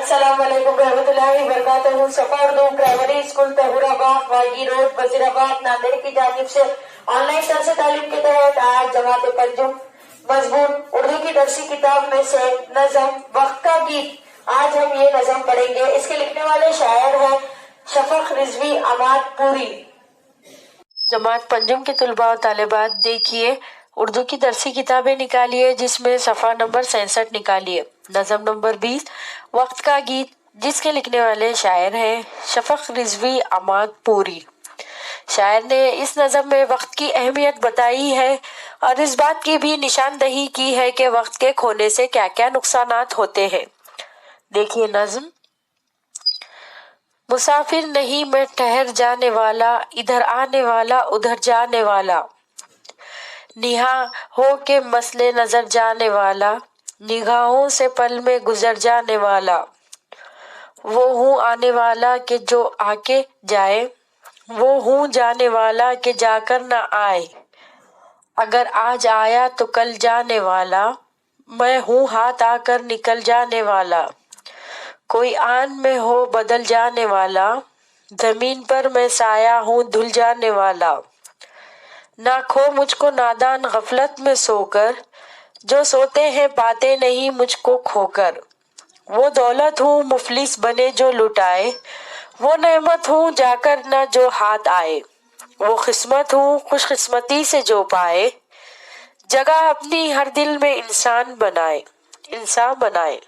अस्सलाम वालेकुम रहमतुल्लाहि वबरकातुहू। सफा Urdu primary school तहूराबाद वागी road Wazirabad Nanded की जानिब से ऑनलाइन दर्स तालीम के तहत आज जमात पंजुम मजमून उर्दू की दरसी किताब में से नज़म वक्त का गीत। आज हम ये नज़म पढ़ेंगे। इसके लिखने वाले शायर हैं शफक रिजवी अमाद पूरी। जमात पंजुम के तलबा और तालिबात, देखिए उर्दू की दरसी किताबें निकालिए, जिसमें सफ़ा नंबर 67 निकालिए। नज़म नंबर 20 वक्त का गीत, जिसके लिखने वाले शायर हैं शफक रिजवी अमाद पूरी। शायर ने इस नज़म में वक्त की अहमियत बताई है और इस बात की भी निशानदही की है कि वक्त के खोने से क्या क्या नुकसानात होते हैं। देखिए नज़म। मुसाफिर नहीं मैं ठहर जाने वाला, इधर आने वाला उधर जाने वाला, निहा हो के मसले नजर जाने वाला, निगाहों से पल में गुजर जाने वाला। वो हूँ आने वाला कि जो आके जाए, वो हूँ जाने वाला कि जाकर ना आए। अगर आज आया तो कल जाने वाला, मैं हूँ हाथ आकर निकल जाने वाला। कोई आन में हो बदल जाने वाला, जमीन पर मैं साया हूँ धुल जाने वाला। ना खो मुझको नादान गफलत में सोकर, जो सोते हैं पाते नहीं मुझको खोकर। वो दौलत हूँ मुफलिस बने जो लुटाए, वो नेमत हूँ जाकर न जो हाथ आए। वो किस्मत हूँ खुशकिस्मती से जो पाए, जगह अपनी हर दिल में इंसान बनाए।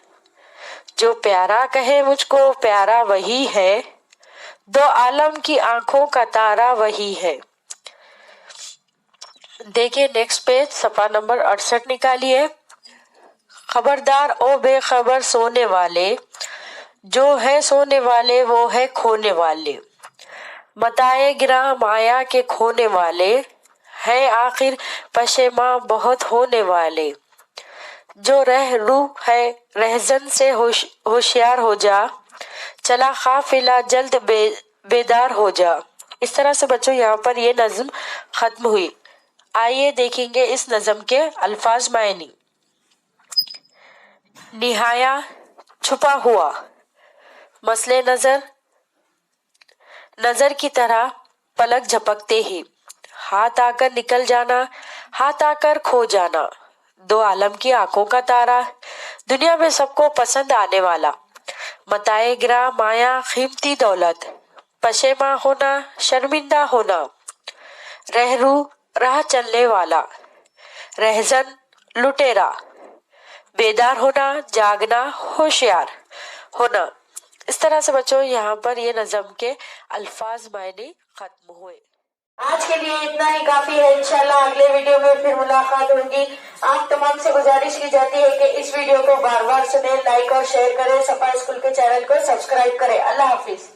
जो प्यारा कहे मुझको प्यारा वही है, दो आलम की आंखों का तारा वही है। देखिए नेक्स्ट पेज, सफा नंबर 68 निकालिए। खबरदार ओ बेखबर सोने वाले, जो है सोने वाले वो है खोने वाले। मताए गिरा माया के खोने वाले, है आखिर पशेमा बहुत होने वाले। जो रह रूह है रहजन से होशियार हो जा, चला काफिला जल्द बेदार हो जा। इस तरह से बच्चों यहाँ पर ये नज़म खत्म हुई। आइए देखेंगे इस नज़म के अल्फाज मायनी। निहाया छुपा हुआ, मसले नजर की तरह पलक झपकते ही, हाथ आकर निकल जाना हाथ आकर खो जाना। दो आलम की आंखों का तारा, दुनिया में सबको पसंद आने वाला। मताए गिरा माया कीमती दौलत, पशेमा होना शर्मिंदा होना। रहरू राह चलने वाला, रहजन लुटेरा, बेदार होना जागना होशियार होना। इस तरह से बच्चों यहाँ पर ये नज़म के अल्फाज मायने खत्म हुए। आज के लिए इतना ही काफी है। इंशाल्लाह अगले वीडियो में फिर मुलाकात होगी। आप तमाम से गुजारिश की जाती है कि इस वीडियो को बार बार सुने, लाइक और शेयर करें, सफा स्कूल के चैनल को सब्सक्राइब करें। अल्लाह हाफिज।